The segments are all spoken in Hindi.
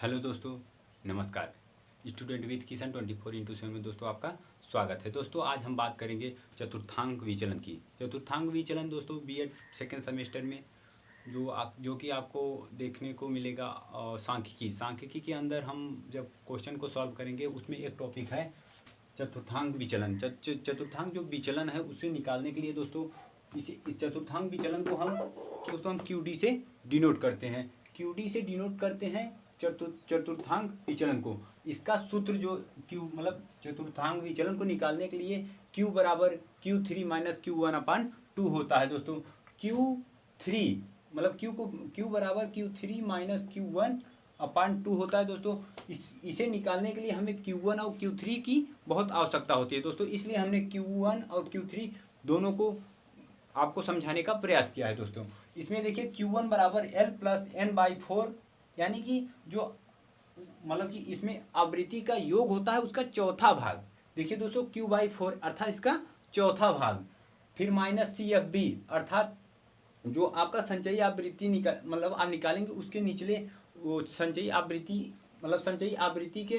हेलो दोस्तों, नमस्कार। स्टूडेंट विद किशन 24/7 में दोस्तों आपका स्वागत है। दोस्तों आज हम बात करेंगे चतुर्थांक विचलन की। चतुर्थांक विचलन दोस्तों बीएड सेकेंड सेमेस्टर में जो कि आपको देखने को मिलेगा सांख्यिकी के अंदर हम जब क्वेश्चन को सॉल्व करेंगे उसमें एक टॉपिक है चतुर्थांक विचलन। चतुर्थांक जो विचलन है उसे निकालने के लिए दोस्तों इस चतुर्थांक विचलन को हम QD से डिनोट करते हैं। QD से डिनोट करते हैं चतुर्थांक विचलन को। इसका सूत्र जो चतुर्थांक विचलन को निकालने के लिए Q बराबर Q3 माइनस Q1/2 होता है दोस्तों। Q बराबर Q3 माइनस Q1/2 होता है दोस्तों। इसे निकालने के लिए हमें Q1 और Q3 की बहुत आवश्यकता होती है दोस्तों, इसलिए हमने Q1 और Q3 दोनों को आपको समझाने का प्रयास किया है दोस्तों। इसमें देखिए Q1 बराबर L प्लस N/4, यानी कि कि इसमें आवृत्ति का योग होता है उसका चौथा भाग। देखिए दोस्तों Q/4 अर्थात इसका चौथा भाग। फिर माइनस CFB अर्थात जो आपका संचयी आवृत्ति आप निकालेंगे उसके निचले वो संचयी आवृत्ति के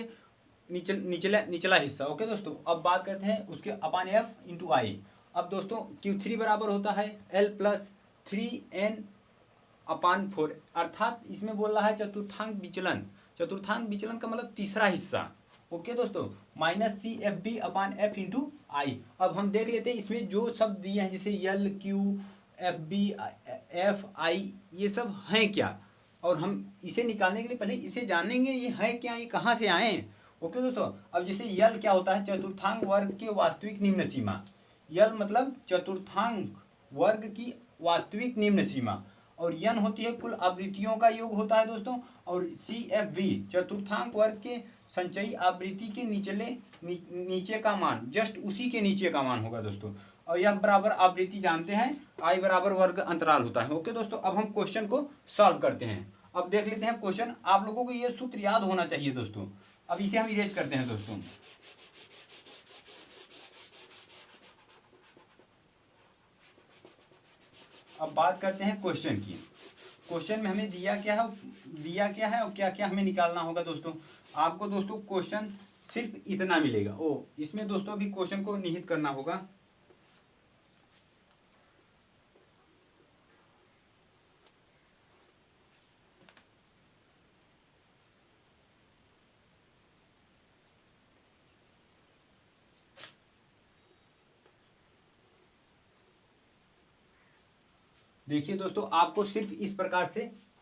निचला हिस्सा। ओके दोस्तों, अब बात करते हैं उसके अपान F/I। अब दोस्तों Q3 बराबर होता है L प्लस 3N/4 अर्थात इसमें बोल रहा है चतुर्थांक विचलन का मतलब तीसरा हिस्सा। ओके दोस्तों, माइनस CFB/F/I। अब हम देख लेते हैं इसमें जो शब्द दिए हैं जैसे L, Q, FB, FI, ये सब हैं क्या, और हम इसे निकालने के लिए पहले इसे जानेंगे ये है क्या, ये कहाँ से आए। ओके दोस्तों, अब जैसे L क्या होता है, चतुर्थांक वर्ग के वास्तविक निम्न सीमा। L मतलब चतुर्थांक वर्ग की वास्तविक निम्न सीमा, और N होती है कुल आवृत्तियों का योग होता है दोस्तों, और CFV चतुर्थांक वर्ग के संचयी आवृत्ति के नीचे का मान, जस्ट उसी के नीचे का मान होगा दोस्तों। और यह बराबर आवृत्ति जानते हैं, I बराबर वर्ग अंतराल होता है। ओके दोस्तों, अब हम क्वेश्चन को सॉल्व करते हैं। अब देख लेते हैं क्वेश्चन। आप लोगों को ये सूत्र याद होना चाहिए दोस्तों। अब इसे हम इरेज करते हैं दोस्तों। अब बात करते हैं क्वेश्चन की। क्वेश्चन में हमें दिया क्या है और क्या क्या हमें निकालना होगा दोस्तों। आपको दोस्तों क्वेश्चन सिर्फ इतना मिलेगा। इसमें दोस्तों अभी क्वेश्चन को निहित करना होगा। देखिए दोस्तों, आपको सिर्फ इस प्रकार से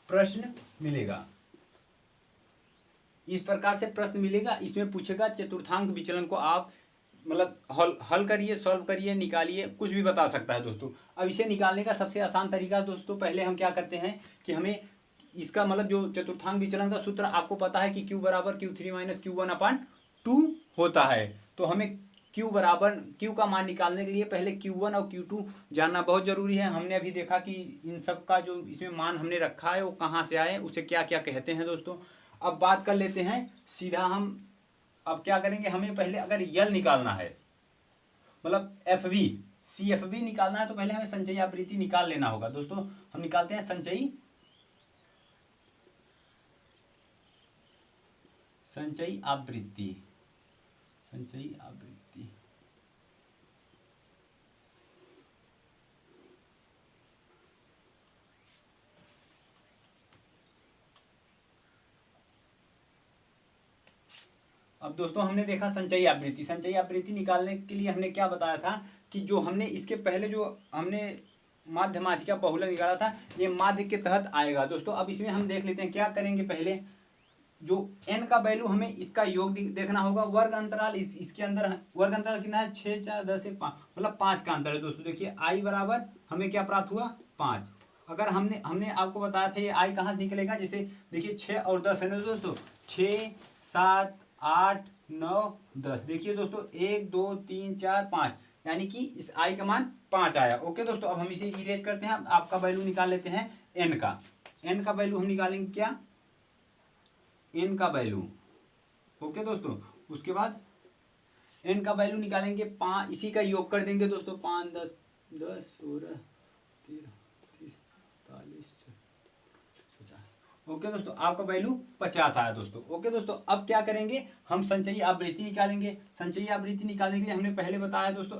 प्रश्न मिलेगा। इसमें पूछेगा चतुर्थांक विचलन को आप हल करिए, सॉल्व करिए, निकालिए, कुछ भी बता सकता है दोस्तों। अब इसे निकालने का सबसे आसान तरीका दोस्तों, पहले हम क्या करते हैं कि हमें इसका जो चतुर्थांक विचलन का सूत्र आपको पता है कि Q बराबर Q3 माइनस Q1/2 होता है। तो हमें Q का मान निकालने के लिए पहले Q1 और Q2 जानना बहुत जरूरी है। हमने अभी देखा कि इन सब का जो इसमें मान हमने रखा है वो कहाँ से आए, उसे क्या क्या कहते हैं दोस्तों। अब बात कर लेते हैं सीधा हम। अब क्या करेंगे, हमें पहले अगर L निकालना है, CFB निकालना है, तो पहले हमें संचयी आवृत्ति निकाल लेना होगा दोस्तों। हम निकालते हैं संचयी आवृत्ति। अब दोस्तों हमने देखा संचयी आवृत्ति निकालने के लिए हमने क्या बताया था कि जो हमने इसके पहले जो हमने माध्य माध्यिका बहुलक निकाला था, ये माध्य के तहत आएगा दोस्तों। अब इसमें हम देख लेते हैं क्या करेंगे। पहले जो n का वैल्यू हमें इसका योग देखना होगा। वर्ग अंतराल इसके अंदर वर्ग अंतराल कितना है, 6, 4, 10, 1, 5 5 का अंतर है दोस्तों। देखिए I बराबर हमें क्या प्राप्त हुआ, 5। अगर हमने आपको बताया था ये I कहाँ से निकलेगा, जैसे देखिए 6 और 10 है ना दोस्तों, 6, 7, 8, 9, 10। देखिए दोस्तों 1, 2, 3, 4, 5, यानी कि इस I का मान 5 आया। ओके दोस्तों, अब हम इसे इरेज करते हैं। आपका वैल्यू निकाल लेते हैं n का वैल्यू हम निकालेंगे क्या, n का वैल्यू। ओके दोस्तों, उसके बाद n का वैल्यू निकालेंगे 5, इसी का योग कर देंगे दोस्तों। 5, 10, 16, 13, 30, 40, 50। ओके दोस्तों, आपका वैल्यू 50 आया दोस्तों। ओके दोस्तों, अब क्या करेंगे, हम संचयी आवृत्ति निकालेंगे। संचयी आवृत्ति निकालने के लिए हमने पहले बताया दोस्तों,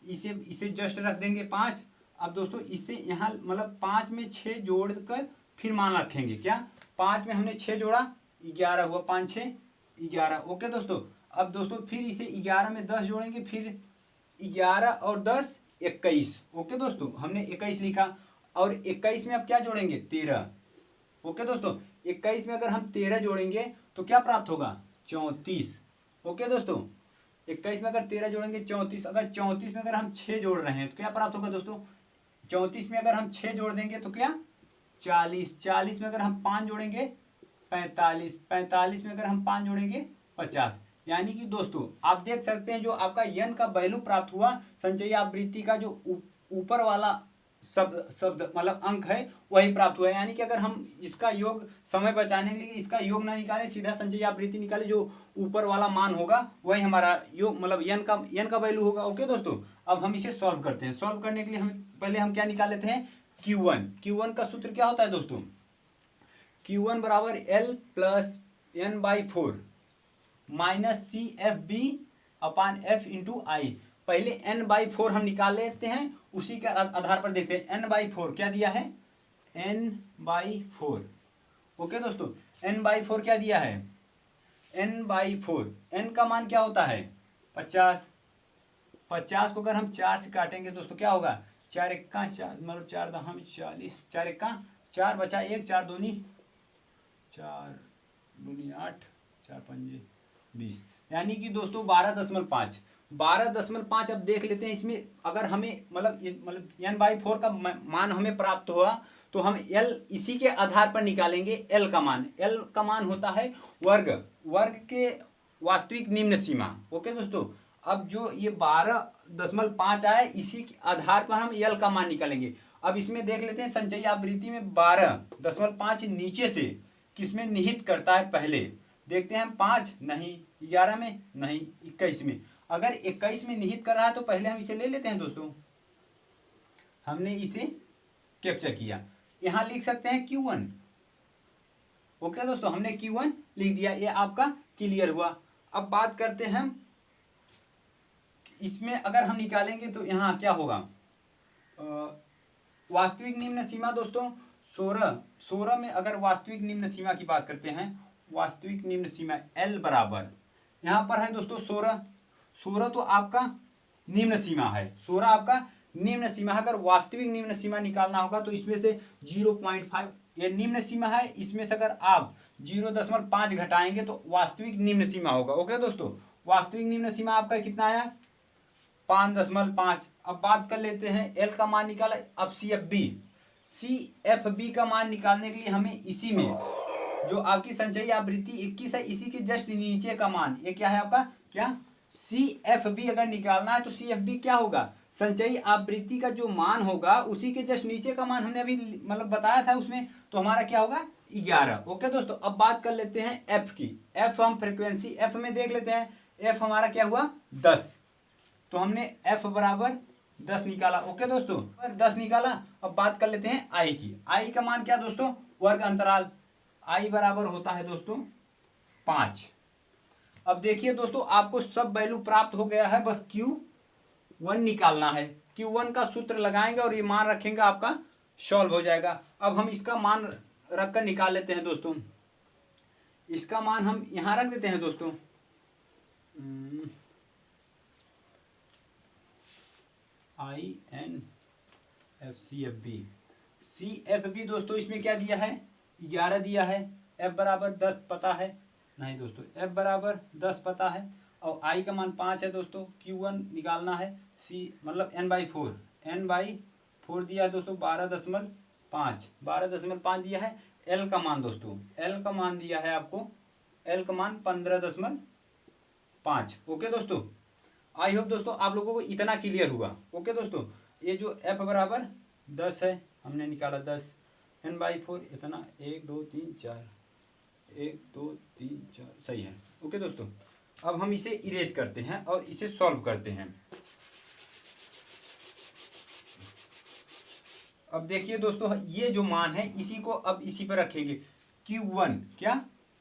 इसे जस्ट रख देंगे 5। अब दोस्तों इससे यहाँ मतलब 5 में 6 जोड़कर फिर मान रखेंगे। क्या 5 में हमने 6 जोड़ा 11 हुआ, 5 6 11। ओके दोस्तों, अब दोस्तों फिर इसे 11 में 10 जोड़ेंगे, फिर 11 और 10 21। ओके दोस्तों, हमने 21 लिखा और 21 में अब क्या जोड़ेंगे 13। ओके दोस्तों, 21 में अगर हम 13 जोड़ेंगे तो क्या प्राप्त होगा 34। ओके दोस्तों, 21 में अगर 13 जोड़ेंगे 34, अगर 34 में अगर हम 6 जोड़ रहे हैं तो क्या प्राप्त होगा दोस्तों 34 में अगर हम 6 जोड़ देंगे तो क्या 40, 40 में अगर हम 5 जोड़ेंगे 45, 45 में अगर हम 5 जोड़ेंगे 50। यानी कि दोस्तों आप देख सकते हैं जो आपका यन का वैल्यू प्राप्त हुआ संचयी आवृत्ति का जो ऊपर वाला शब्द मतलब अंक है वही प्राप्त हुआ है। यानी कि अगर हम इसका योग समय बचाने के लिए इसका योग ना निकालें, सीधा संचयी आवृत्ति निकाले, जो ऊपर वाला मान होगा वही हमारा योग मतलब यन का वैल्यू होगा। ओके दोस्तों, अब हम इसे सॉल्व करते हैं। सॉल्व करने के लिए हम क्या निकाल लेते हैं Q1। Q1 का सूत्र क्या होता है दोस्तों, Q1 बराबर L plus N/4 minus CFB अपान F इंटू आई। पहले N/4 हम निकाल लेते हैं, उसी के आधार पर देखते हैं। N/4 क्या दिया है N/4। ओके दोस्तों, N/4 क्या दिया है N/4। N का मान क्या होता है 50। 50 को अगर हम 4 से काटेंगे दोस्तों क्या होगा 4 एक्का 4 मतलब 4 दहम 40, 4 एक्का 4 बचा 1, 4 दूनी 4 दूनी 8, 4 पंजे 20। यानी कि दोस्तों 12.5 12.5। अब देख लेते हैं इसमें अगर हमें मतलब N/4 का मान हमें प्राप्त हुआ तो हम L इसी के आधार पर निकालेंगे। L का मान होता है वर्ग के वास्तविक निम्न सीमा। ओके दोस्तों, अब जो ये 12.5 आया इसी के आधार पर हम L का मान निकालेंगे। अब इसमें देख लेते हैं संचयी आवृत्ति में 12.5 नीचे से किसमें निहित करता है, पहले देखते हैं हम 5 नहीं, 11 में नहीं, 21 में। अगर 21 में निहित कर रहा है तो पहले हम इसे ले लेते हैं दोस्तों। हमने इसे कैप्चर किया, यहां लिख सकते हैं Q1। ओके दोस्तों, हमने Q1 लिख दिया, ये आपका क्लियर हुआ। अब बात करते हैं हम इसमें अगर हम निकालेंगे तो यहाँ क्या होगा वास्तविक निम्न सीमा दोस्तों 16 में अगर वास्तविक निम्न सीमा की बात करते हैं, वास्तविक निम्न सीमा L बराबर यहाँ पर है दोस्तों 16 तो आपका निम्न सीमा है। 16 आपका निम्न सीमा है। अगर वास्तविक निम्न सीमा निकालना होगा तो इसमें से 0.5 ये निम्न सीमा है, इसमें से अगर आप 0.5 घटाएंगे तो वास्तविक निम्न सीमा होगा। ओके दोस्तों, वास्तविक निम्न सीमा आपका कितना आया 5.5। अब बात कर लेते हैं L का मान निकाला। अब CFB का मान निकालने के लिए हमें इसी में जो आपकी संचयी आवृत्ति 21 है इसी के जस्ट नीचे का मान ये क्या है आपका क्या CFB अगर निकालना है तो CFB क्या होगा संचयी आवृत्ति का जो मान होगा उसी के जस्ट नीचे का मान हमने अभी मतलब बताया था उसमें, तो हमारा क्या होगा 11। ओके दोस्तों, अब बात कर लेते हैं F की। F हम फ्रीक्वेंसी F में देख लेते हैं। F हमारा क्या हुआ 10, तो हमने F बराबर 10 निकाला। ओके दोस्तों, 10 निकाला। अब बात कर लेते हैं I की। I का मान क्या दोस्तों वर्ग अंतराल I बराबर होता है दोस्तों 5। अब देखिए दोस्तों आपको सब वैल्यू प्राप्त हो गया है, बस Q1 निकालना है। Q1 का सूत्र लगाएंगे और ये मान रखेंगे, आपका सॉल्व हो जाएगा। अब हम इसका मान रखकर निकाल लेते हैं दोस्तों। इसका मान हम यहां रख देते हैं दोस्तों। CFB दोस्तों इसमें क्या दिया है 11 दिया है। F बराबर 10 पता है नहीं दोस्तों, F बराबर 10 पता है और I का मान 5 है दोस्तों। Q1 निकालना है C मतलब N/4 दिया है दोस्तों 12.5 दिया है। L का मान दोस्तों L का मान दिया है आपको, L का मान 15.5। ओके दोस्तों, आई होप दोस्तों आप लोगों को इतना क्लियर हुआ। ओके दोस्तों, ये जो F बराबर 10 है हमने निकाला 10, N/4 इतना 1 2 3 4 1 2 3 4 सही है। ओके दोस्तों, अब हम इसे इरेज करते हैं और इसे सॉल्व करते हैं। अब देखिए दोस्तों ये जो मान है इसी को अब इसी पर रखेंगे। Q1 क्या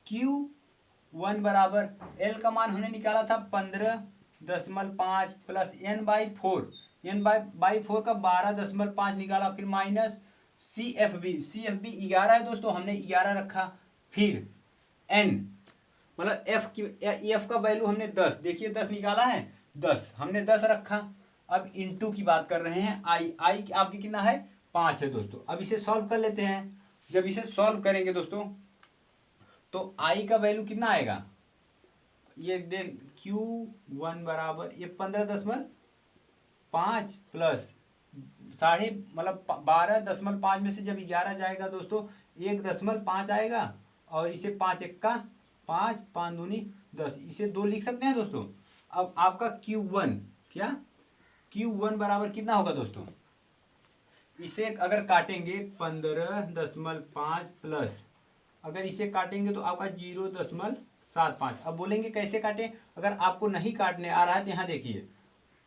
Q1 बराबर L का मान हमने निकाला था 15.5 प्लस n/4 n/4 का 12.5 निकाला, फिर माइनस CFB 11 है दोस्तों, हमने 11 रखा, फिर n मतलब f का वैल्यू हमने 10, देखिए 10 निकाला है, 10 हमने 10 रखा। अब इनटू की बात कर रहे हैं आई आपकी कितना है 5 है दोस्तों। अब इसे सॉल्व कर लेते हैं। जब इसे सॉल्व करेंगे दोस्तों तो आई का वैल्यू कितना आएगा, ये देख Q1 बराबर ये 15.5 प्लस 12.5 में से जब 11 जाएगा दोस्तों 1.5 आएगा, और इसे 5 1 का 5 5 दूनी 10, इसे 2 लिख सकते हैं दोस्तों। अब आपका Q1 क्या Q1 बराबर कितना होगा दोस्तों, इसे अगर काटेंगे 15.5 प्लस, अगर इसे काटेंगे तो आपका 0.75। अब बोलेंगे कैसे काटें, अगर आपको नहीं काटने आ रहा है तो यहाँ देखिए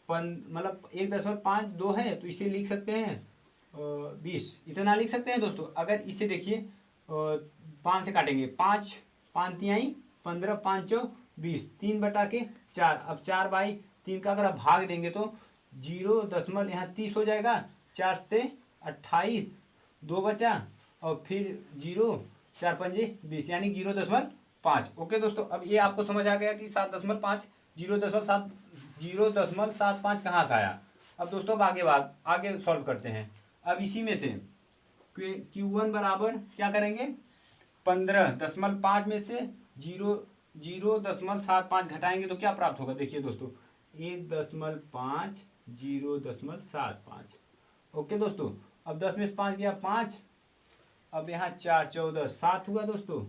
मतलब 1.5 2 है तो इसे लिख सकते हैं 20, इतना लिख सकते हैं दोस्तों। अगर इसे देखिए 5 से काटेंगे, 5 5 तिहाई 15 5 20, 3/4। अब 4/3 का अगर आप भाग देंगे तो 0 यहाँ 30 हो जाएगा, 4 से 28, 2 बचा, और फिर 0 4 5 20 यानी 0.5। ओके दोस्तों, अब ये आपको समझ आ गया कि 7.5 0.75 कहाँ से आया। अब दोस्तों अब आगे सॉल्व करते हैं। अब इसी में से Q1 बराबर क्या करेंगे, 15.5 में से 0.75 घटाएंगे तो क्या प्राप्त होगा, देखिए दोस्तों 1.5 0.75। ओके दोस्तों, अब 10 में से 5 गया 5, अब यहाँ 4 14 7 हुआ दोस्तों।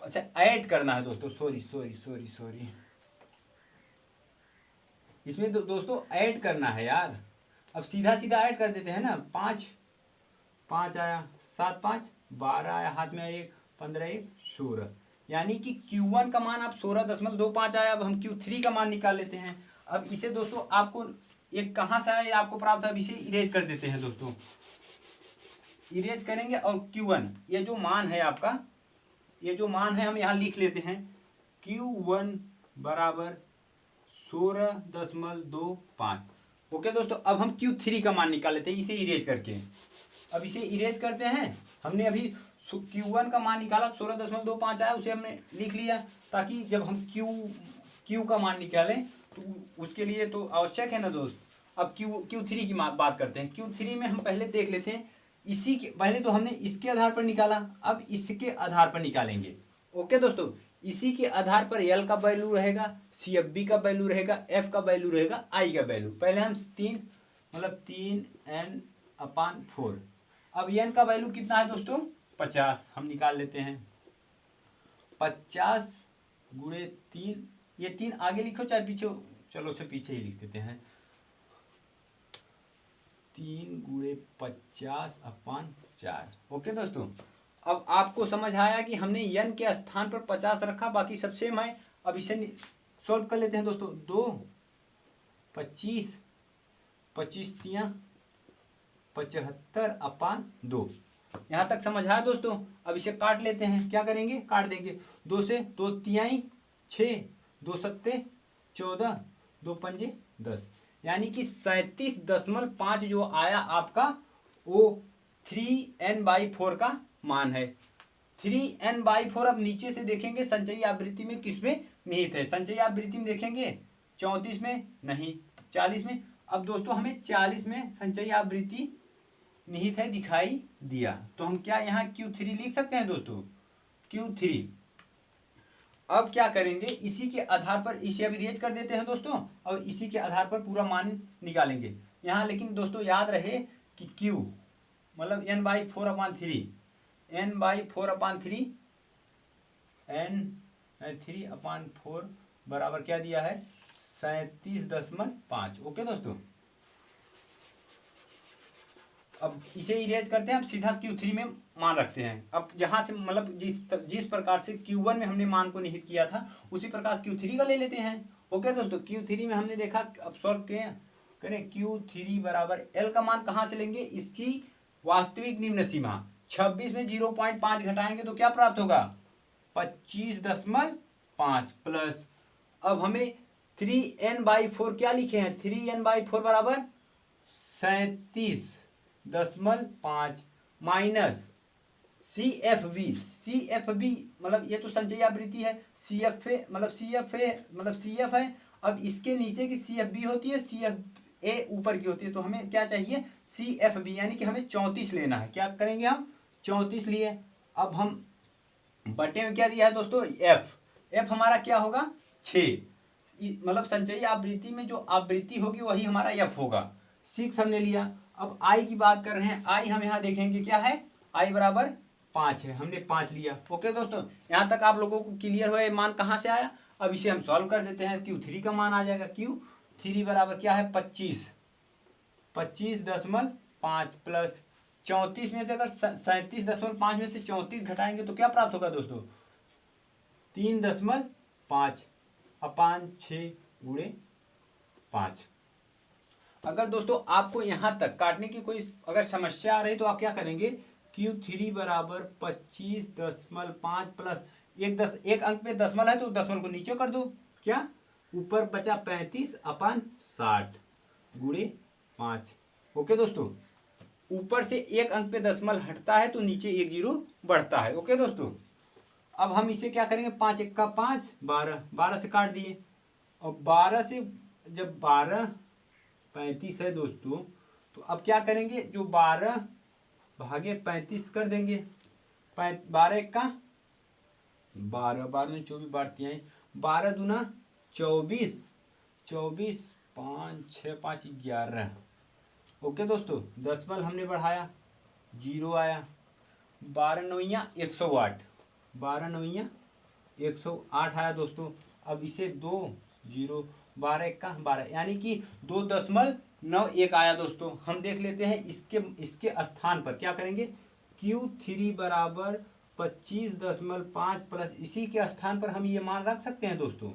अच्छा ऐड करना है दोस्तों, सॉरी इसमें दोस्तों ऐड करना है यार। अब सीधा ऐड कर देते हैं ना, 5 आया, 7 5 12 आया, हाथ में 1 15 1 16, यानी कि Q1 का मान आप 16.25 आया। अब हम Q3 का मान निकाल लेते हैं। अब इसे दोस्तों आपको ये कहाँ से आया आपको प्राप्त है, अब इसे इरेज कर देते हैं दोस्तों, इरेज करेंगे। और Q1 ये जो मान है आपका, ये जो मान है हम यहाँ लिख लेते हैं, Q1 बराबर 16.25। ओके दोस्तों, अब हम Q3 का मान निकाल लेते हैं इसे इरेज करके। अब इसे इरेज करते हैं, हमने अभी Q1 का मान निकाला 16.25 आया, उसे हमने लिख लिया, ताकि जब हम Q का मान निकालें तो उसके लिए तो आवश्यक है ना दोस्त। अब Q3 की बात करते हैं। Q3 में हम पहले देख लेते हैं, इसी के पहले तो हमने इसके आधार पर निकाला, अब इसके आधार पर निकालेंगे। ओके दोस्तों, इसी के आधार पर L का वैल्यू रहेगा, CFB का वैल्यू रहेगा, F का वैल्यू रहेगा, I का वैल्यू। पहले हम 3n/4। अब n का वैल्यू कितना है दोस्तों 50, हम निकाल लेते हैं। 50 गुणे 3, ये 3 आगे लिखो चाहे पीछे, चलो अच्छा पीछे ही लिख देते हैं। 3 गुणे 50/4। ओके दोस्तों, अब आपको समझ आया कि हमने n के स्थान पर 50 रखा, बाकी सब सेम है। अब इसे सॉल्व कर लेते हैं दोस्तों। 2 25 25 तिया 75/2, यहाँ तक समझ आया दोस्तों। अब इसे काट लेते हैं, क्या करेंगे काट देंगे, 2 से 2 तिहाई 6, 2 सत्ते 14, 2 पंजे 10, यानी कि 37.5 जो आया आपका वो 3n/4 का मान है। 3n/4 अब नीचे से देखेंगे संचयी आवृत्ति में किसमें निहित है, संचयी आवृत्ति में देखेंगे 34 में नहीं, 40 में। अब दोस्तों हमें 40 में संचयी आवृत्ति निहित है दिखाई दिया, तो हम क्या यहाँ Q3 लिख सकते हैं दोस्तों, Q3। अब क्या करेंगे, इसी के आधार पर इसे अब इरेज कर देते हैं दोस्तों, और इसी के आधार पर पूरा मान निकालेंगे यहाँ। लेकिन दोस्तों याद रहे कि Q मतलब n/4/3, n/4/3 n/3/4 बराबर क्या दिया है 37.5। ओके दोस्तों, अब इसे इरेज करते हैं, अब सीधा Q3 में मान रखते हैं। अब जहाँ से मतलब जिस प्रकार से Q1 में हमने मान को निहित किया था उसी प्रकार Q3 का ले लेते हैं। ओके दोस्तों, Q3 में हमने देखा, अब सॉल्व करें Q3 बराबर L का मान कहाँ से लेंगे, इसकी वास्तविक निम्न सीमा 26 में 0.5 घटाएंगे तो क्या प्राप्त होगा 25.5 प्लस, अब हमें 3n/4 क्या लिखे हैं 3n/4 बराबर 37.5 माइनस CFB मतलब ये तो संचयी आवृत्ति है, CFA मतलब CF है। अब इसके नीचे की CFB होती है, CFA ऊपर की होती है, तो हमें क्या चाहिए CFB यानी कि हमें 34 लेना है। क्या करेंगे हम 34 लिए। अब हम बटे में क्या दिया है दोस्तों F हमारा क्या होगा 6, मतलब संचयी आवृत्ति में जो आवृत्ति होगी वही हमारा F होगा। 6 हमने लिया। अब I की बात कर रहे हैं, I हम यहाँ देखेंगे क्या है I बराबर 5 है, हमने 5 लिया। ओके दोस्तों, यहाँ तक आप लोगों को क्लियर हुआ ये मान कहाँ से आया। अब इसे हम सॉल्व कर देते हैं। Q3 का मान आ जाएगा, Q3 बराबर क्या है 25.5 प्लस 34 में से अगर 37.5 में से 34 घटाएंगे तो क्या प्राप्त होगा दोस्तों 3.5/6 गुणे 5। अगर दोस्तों आपको यहाँ तक काटने की कोई अगर समस्या आ रही तो आप क्या करेंगे Q3 बराबर 25.5 प्लस एक अंक पे दशमल है तो दशमल को नीचे कर दो, क्या ऊपर बचा 35/60 गुणे 5। ओके दोस्तों, ऊपर से एक अंक पे दशमल हटता है तो नीचे एक जीरो बढ़ता है। ओके दोस्तों, अब हम इसे क्या करेंगे 5 1 का 5 12 से काट दिए। और 12 से जब 12 35 है दोस्तों, तो अब क्या करेंगे जो 12 भागे 35 कर देंगे। 12 1 का 12 में 24 बारती हैं, 12 दूना 24 5 6 5 11। ओके दोस्तों, दशमल हमने बढ़ाया 0 आया। 12 9 108, 12 9 108 आया दोस्तों। अब इसे 2 0 12 1 का 12 यानी कि 2.91 आया दोस्तों। हम देख लेते हैं इसके स्थान पर क्या करेंगे Q3 बराबर 25.5 प्लस इसी के स्थान पर हम ये मान रख सकते हैं दोस्तों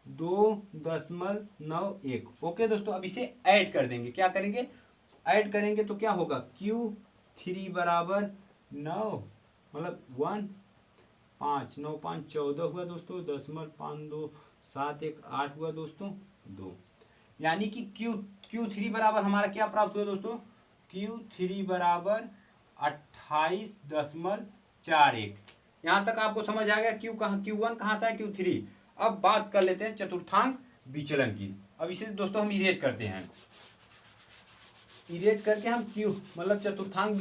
2.91। ओके दोस्तों, अब इसे ऐड कर देंगे। क्या करेंगे ऐड करेंगे तो क्या होगा Q3 बराबर 9 मतलब 1 5 9 5 14 हुआ दोस्तों, 0.52 7 1 8 हुआ दोस्तों 2, यानी कि Q3 बराबर हमारा क्या प्राप्त हुआ दोस्तों Q3 बराबर 28.41। यहाँ तक आपको समझ आ गया Q1 कहाँ से है Q3। अब बात कर लेते हैं चतुर्थांक विचलन की। अब इसे दोस्तों हम इरेज करते हैं, इरेज करके हम Q मतलब चतुर्थांक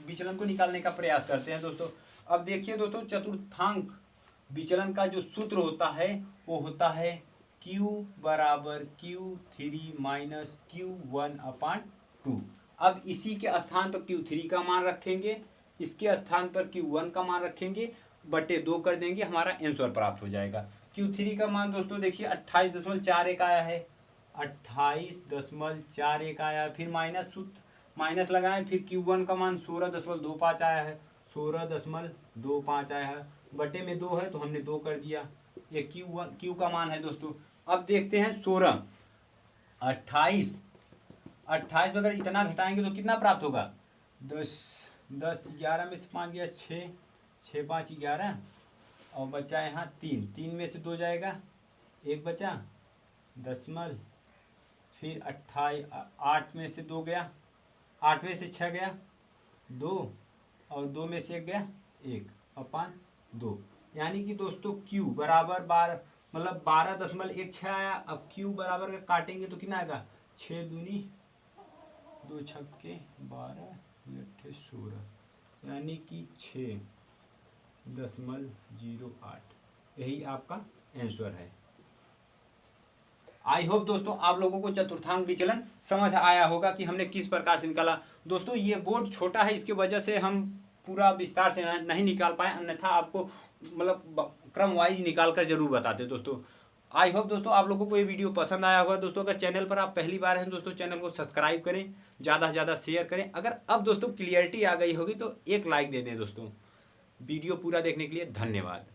विचलन को निकालने का प्रयास करते हैं दोस्तों। अब देखिए दोस्तों, चतुर्थांक विचलन का जो सूत्र होता है वो होता है Q बराबर Q3 माइनस Q1/2। अब इसी के स्थान पर Q3 का मान रखेंगे, इसके स्थान पर Q1 का मान रखेंगे, बटे 2 कर देंगे, हमारा आंसर प्राप्त हो जाएगा। Q3 का मान दोस्तों देखिए 28.41 आया है, 28.41 आया। फिर माइनस लगाएं, फिर Q1 का मान 16.25 आया है, 16.25 आया है, बटे में 2 है तो हमने 2 कर दिया। ये Q का मान है दोस्तों। अब देखते हैं 16 28 में अगर इतना घटाएंगे तो कितना प्राप्त होगा 10 11 में से 5 गया 6 5 11 और बचा यहाँ 3 में से 2 जाएगा 1 बचा दशमल, फिर 8 में से 2 गया, 8 में से 6 गया 2 और 2 में से 1 गया 1/2, यानी कि दोस्तों Q बराबर 12 मतलब 12.16 आया। अब Q बराबर का काटेंगे तो कितना आएगा 6 दूनी 2 छक्के 12 8 16, यानी कि 6.08। यही आपका आंसर है। आई होप दोस्तों आप लोगों को चतुर्थांक विचलन समझ आया होगा कि हमने किस प्रकार से निकाला। दोस्तों ये बोर्ड छोटा है, इसकी वजह से हम पूरा विस्तार से नहीं निकाल पाए, अन्यथा आपको मतलब क्रम वाइज निकाल कर जरूर बताते दोस्तों। आई होप दोस्तों आप लोगों को ये वीडियो पसंद आया होगा। दोस्तों अगर चैनल पर आप पहली बार हैं दोस्तों, चैनल को सब्सक्राइब करें, ज़्यादा से ज़्यादा शेयर करें। अगर अब दोस्तों क्लियरिटी आ गई होगी तो एक लाइक दे दें दोस्तों। वीडियो पूरा देखने के लिए धन्यवाद।